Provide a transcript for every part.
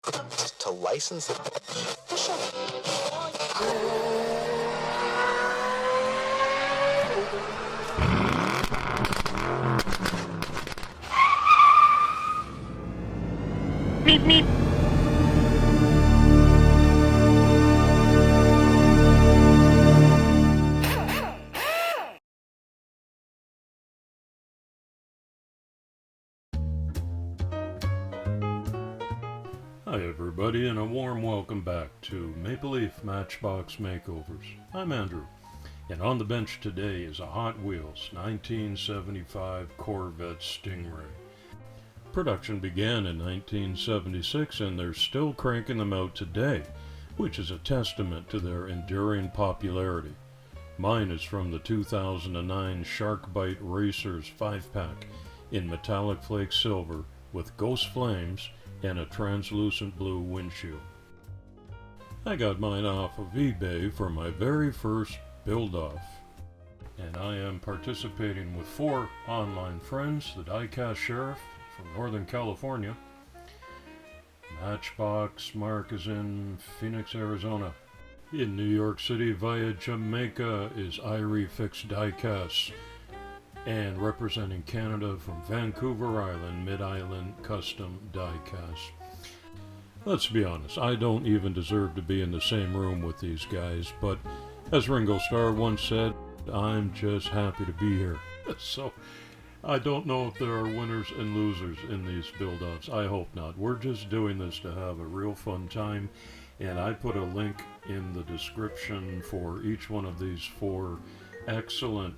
to license it. Meep meep. Hi everybody, and a warm welcome back to Maple Leaf Matchbox Makeovers. I'm Andrew, and on the bench today is a Hot Wheels 1975 Corvette Stingray. Production began in 1976 and they're still cranking them out today, which is a testament to their enduring popularity. Mine is from the 2009 Sharkbite Racers 5-pack in metallic flake silver with ghost flames and a translucent blue windshield. I got mine off of eBay for my very first build-off, and I am participating with 4 online friends: the Diecast Sheriff from Northern California, Matchbox Mark is in Phoenix, Arizona. In New York City via Jamaica is Irie Fixed Diecast, and representing Canada from Vancouver Island, Mid-Island Custom Diecast. Let's be honest, I don't even deserve to be in the same room with these guys, but as Ringo Starr once said, I'm just happy to be here. So, I don't know if there are winners and losers in these build-offs. I hope not. We're just doing this to have a real fun time, and I put a link in the description for each one of these 4 excellent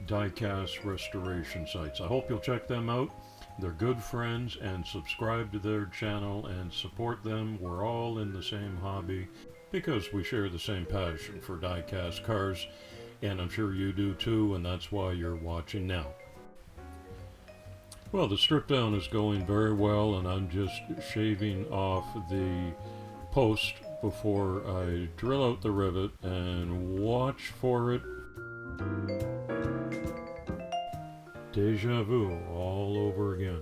diecast restoration sites. I hope you'll check them out. They're good friends, and subscribe to their channel and support them. We're all in the same hobby because we share the same passion for diecast cars, and I'm sure you do too, and that's why you're watching now. Well, the strip down is going very well, and I'm just shaving off the post before I drill out the rivet, and watch for it. Deja vu all over again.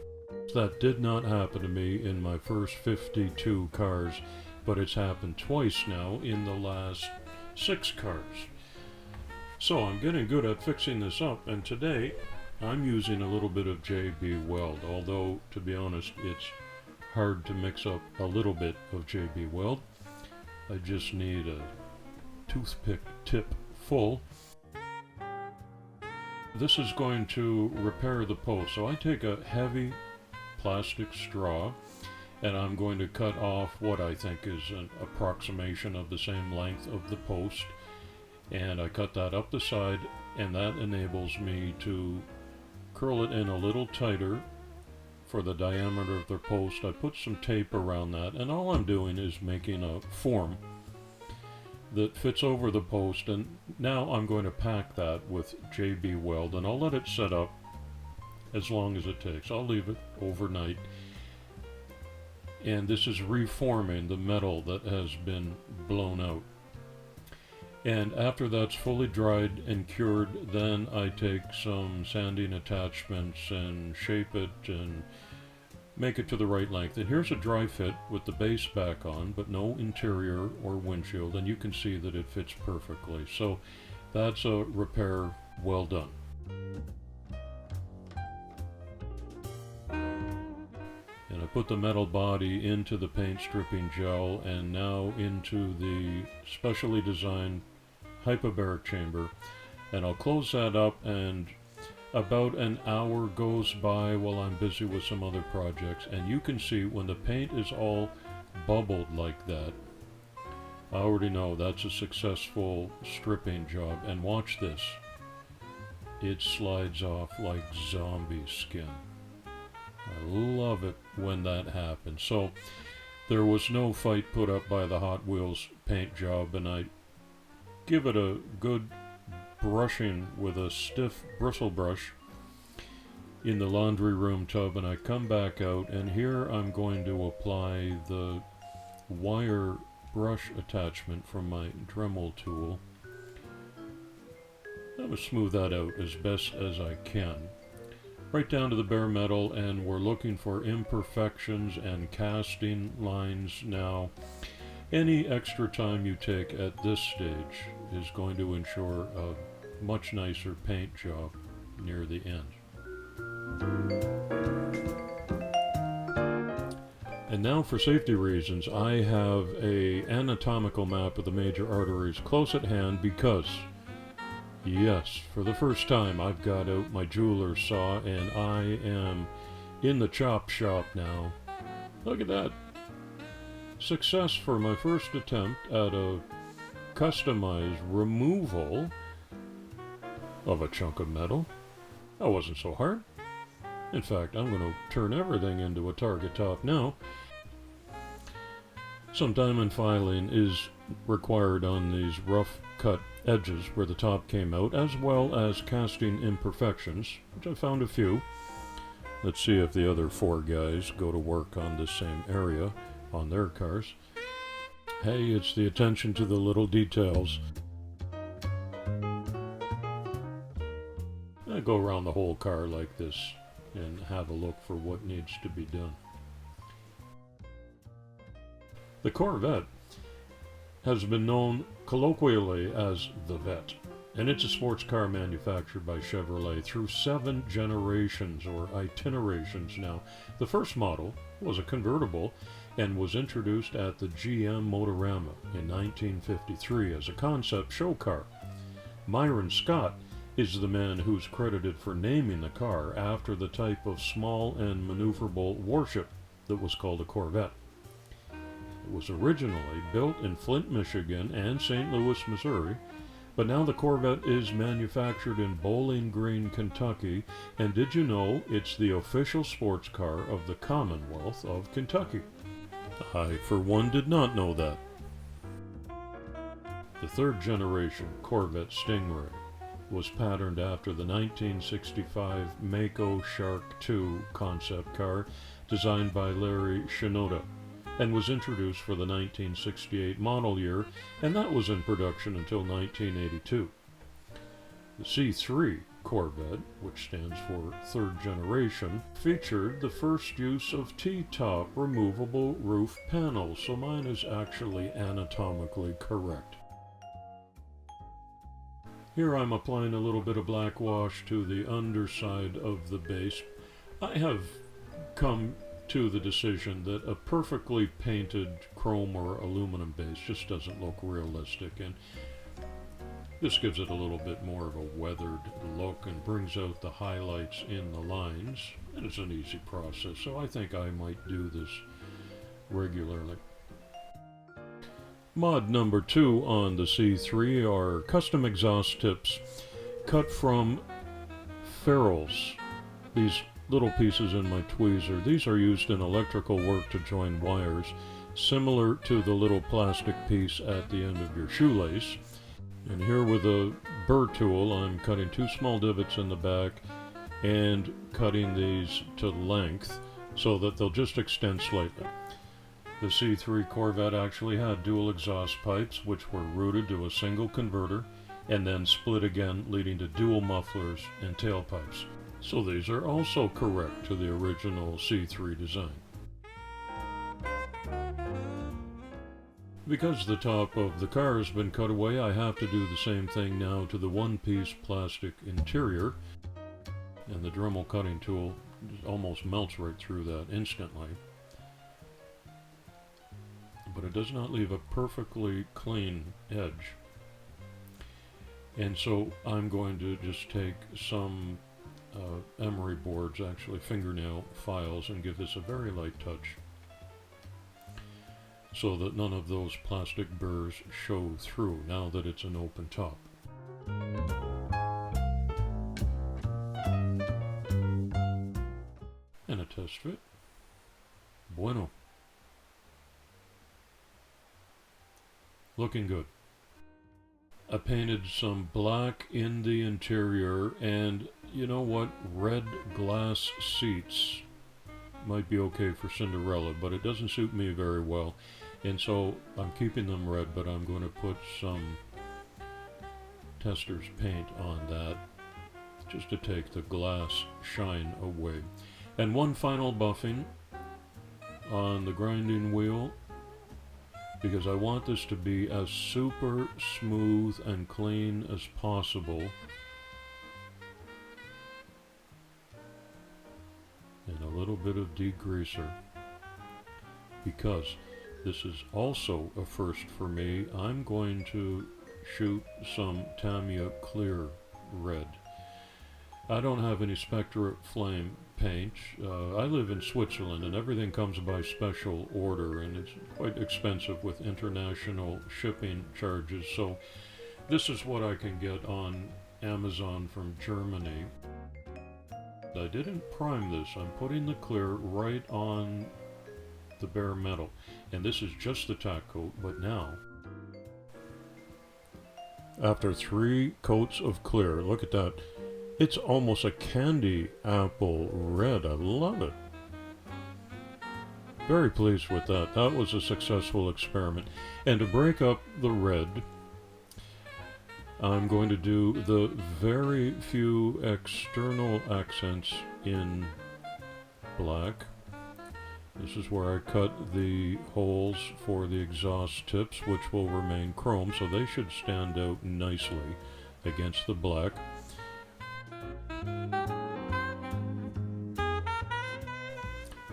That did not happen to me in my first 52 cars, but it's happened twice now in the last 6 cars. So I'm getting good at fixing this up, and today I'm using a little bit of JB Weld, although to be honest it's hard to mix up a little bit of JB Weld. I just need a toothpick tip full. This is going to repair the post, so I take a heavy plastic straw and I'm going to cut off what I think is an approximation of the same length of the post, and I cut that up the side, and that enables me to curl it in a little tighter for the diameter of the post. I put some tape around that, and all I'm doing is making a form that fits over the post, and now I'm going to pack that with JB Weld, and I'll let it set up as long as it takes. I'll leave it overnight, and this is reforming the metal that has been blown out. And after that's fully dried and cured, then I take some sanding attachments and shape it and make it to the right length. And here's a dry fit with the base back on, but no interior or windshield, and you can see that it fits perfectly. So that's a repair well done. And I put the metal body into the paint stripping gel and now into the specially designed hyperbaric chamber, and I'll close that up, and about an hour goes by while I'm busy with some other projects, and you can see when the paint is all bubbled like that, I already know that's a successful stripping job. And watch this, it slides off like zombie skin. I love it when that happens. So there was no fight put up by the Hot Wheels paint job, and I give it a good brushing with a stiff bristle brush in the laundry room tub, and I come back out, and here I'm going to apply the wire brush attachment from my Dremel tool. I'm going to smooth that out as best as I can. right down to the bare metal, and we're looking for imperfections and casting lines now. Any extra time you take at this stage is going to ensure a much nicer paint job near the end. And now, for safety reasons, I have an anatomical map of the major arteries close at hand because, yes, for the first time I've got out my jeweler's saw and I am in the chop shop now. Look at that. Success for my first attempt at a customized removal of a chunk of metal. That wasn't so hard. In fact, I'm going to turn everything into a target top now. Some diamond filing is required on these rough cut edges where the top came out, as well as casting imperfections, which I found a few. Let's see if the other 4 guys go to work on this same area on their cars. Hey, it's the attention to the little details. I go around the whole car like this and have a look for what needs to be done. The Corvette has been known colloquially as the Vette, and it's a sports car manufactured by Chevrolet through 7 generations or itinerations now. The first model was a convertible and was introduced at the GM Motorama in 1953 as a concept show car. Myron Scott is the man who's credited for naming the car after the type of small and maneuverable warship that was called a Corvette. It was originally built in Flint, Michigan and St. Louis, Missouri, but now the Corvette is manufactured in Bowling Green, Kentucky, and did you know it's the official sports car of the Commonwealth of Kentucky? I, for one, did not know that. The 3rd generation Corvette Stingray was patterned after the 1965 Mako Shark II concept car designed by Larry Shinoda, and was introduced for the 1968 model year, and that was in production until 1982. The C3 Corvette, which stands for 3rd generation, featured the first use of T-top removable roof panels, so mine is actually anatomically correct. Here I'm applying a little bit of black wash to the underside of the base. I have come to the decision that a perfectly painted chrome or aluminum base just doesn't look realistic, and this gives it a little bit more of a weathered look and brings out the highlights in the lines, and it's an easy process, so I think I might do this regularly. Mod number 2 on the C3 are custom exhaust tips cut from ferrules. These little pieces in my tweezer. These are used in electrical work to join wires, similar to the little plastic piece at the end of your shoelace. And here with a burr tool, I'm cutting 2 small divots in the back and cutting these to length so that they'll just extend slightly. The C3 Corvette actually had dual exhaust pipes, which were routed to a single converter and then split again, leading to dual mufflers and tailpipes. So these are also correct to the original C3 design. Because the top of the car has been cut away, I have to do the same thing now to the one-piece plastic interior, and the Dremel cutting tool almost melts right through that instantly. But it does not leave a perfectly clean edge. And so I'm going to just take some emery boards, actually fingernail files, and give this a very light touch so that none of those plastic burrs show through now that it's an open top. And a test fit. Bueno. Looking good. I painted some black in the interior, and you know what? Red glass seats might be okay for Cinderella, but it doesn't suit me very well. And so I'm keeping them red, but I'm going to put some Tester's paint on that just to take the glass shine away. And one final buffing on the grinding wheel, because I want this to be as super smooth and clean as possible. And a little bit of degreaser, because this is also a first for me. I'm going to shoot some Tamiya Clear Red. I don't have any Spectra Flame paint. I live in Switzerland and everything comes by special order, and it's quite expensive with international shipping charges. So this is what I can get on Amazon from Germany. I didn't prime this. I'm putting the clear right on the bare metal, and this is just the tack coat. But now, after 3 coats of clear, look at that, it's almost a candy apple red. I love it. Very pleased with that. That was a successful experiment. And to break up the red, I'm going to do the very few external accents in black. This is where I cut the holes for the exhaust tips, which will remain chrome, so they should stand out nicely against the black.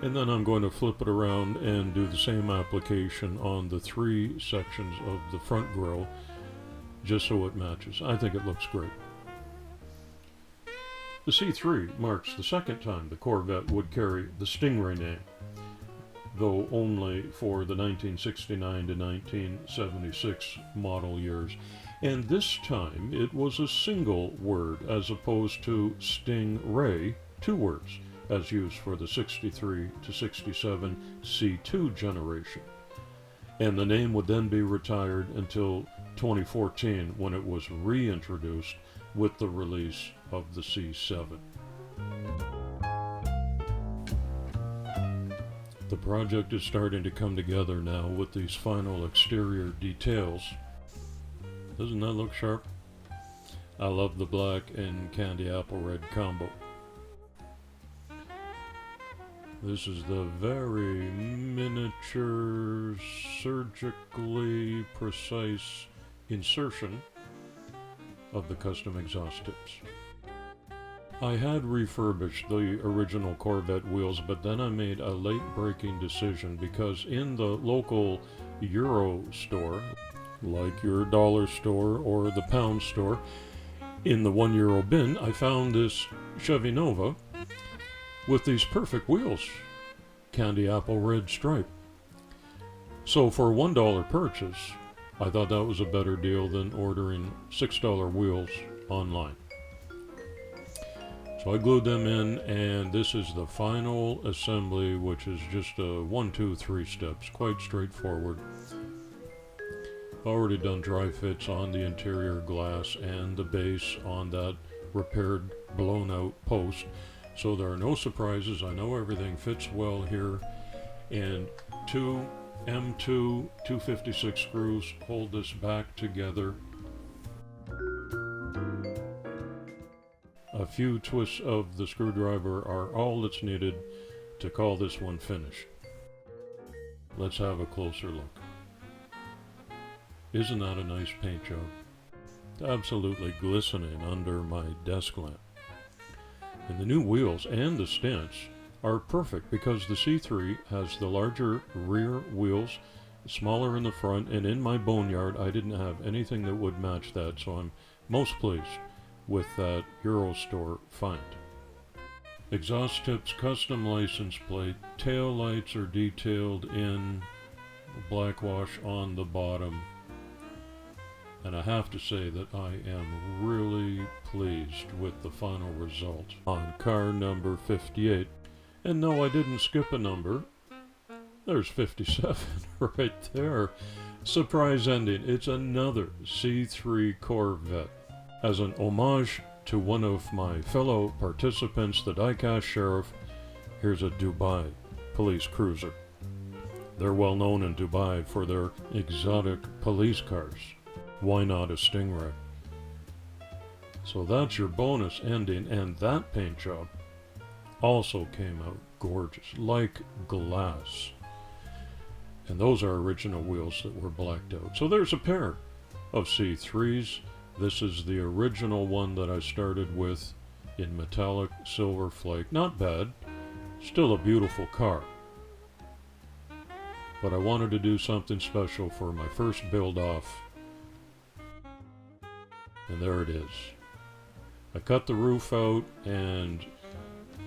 And then I'm going to flip it around and do the same application on the 3 sections of the front grille, just so it matches. I think it looks great. The C3 marks the second time the Corvette would carry the Stingray name, though only for the 1969 to 1976 model years. And this time it was a single word as opposed to Stingray, 2 words, as used for the 63 to 67 C2 generation. And the name would then be retired until 2014, when it was reintroduced with the release of the C7. The project is starting to come together now with these final exterior details. Doesn't that look sharp? I love the black and candy apple red combo. This is the very miniature, surgically precise insertion of the custom exhaust tips. I had refurbished the original Corvette wheels, but then I made a late-breaking decision, because in the local Euro store, like your dollar store or the pound store, in the €1 bin, I found this Chevy Nova with these perfect wheels, candy apple red stripe. So for a $1 purchase, I thought that was a better deal than ordering $6 wheels online. So I glued them in, and this is the final assembly, which is just a 1, 2, 3 steps, quite straightforward. Already done dry fits on the interior glass and the base on that repaired, blown out post. So there are no surprises. I know everything fits well here, and 2 M2 256 screws hold this back together. A few twists of the screwdriver are all that's needed to call this one finished. Let's have a closer look. Isn't that a nice paint job? Absolutely glistening under my desk lamp. And the new wheels and the stents are perfect, because the C3 has the larger rear wheels, smaller in the front, and in my boneyard I didn't have anything that would match that, so I'm most pleased with that Euro store find. Exhaust tips, custom license plate, tail lights are detailed in black wash on the bottom. And I have to say that I am really pleased with the final result on car number 58. And no, I didn't skip a number. There's 57 right there. Surprise ending. It's another C3 Corvette. As an homage to one of my fellow participants, the diecast sheriff, here's a Dubai police cruiser. They're well known in Dubai for their exotic police cars. Why not a Stingray? So that's your bonus ending, and that paint job also came out gorgeous, like glass. And those are original wheels that were blacked out. So there's a pair of C3s. This is the original one that I started with in metallic silver flake. Not bad. Still a beautiful car. But I wanted to do something special for my first build off. And there it is. I cut the roof out and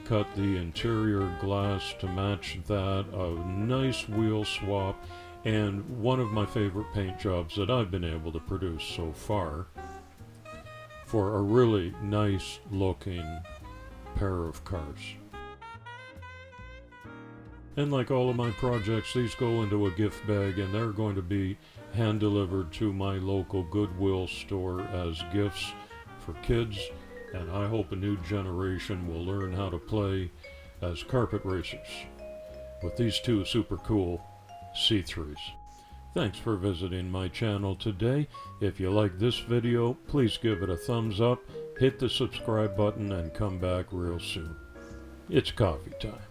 cut the interior glass to match that. A nice wheel swap. And one of my favorite paint jobs that I've been able to produce so far for a really nice looking pair of cars. And like all of my projects, these go into a gift bag and they're going to be hand delivered to my local Goodwill store as gifts for kids. And I hope a new generation will learn how to play as carpet racers with these two super cool C3s. Thanks for visiting my channel today. If you like this video, please give it a thumbs up, hit the subscribe button, and come back real soon. It's coffee time.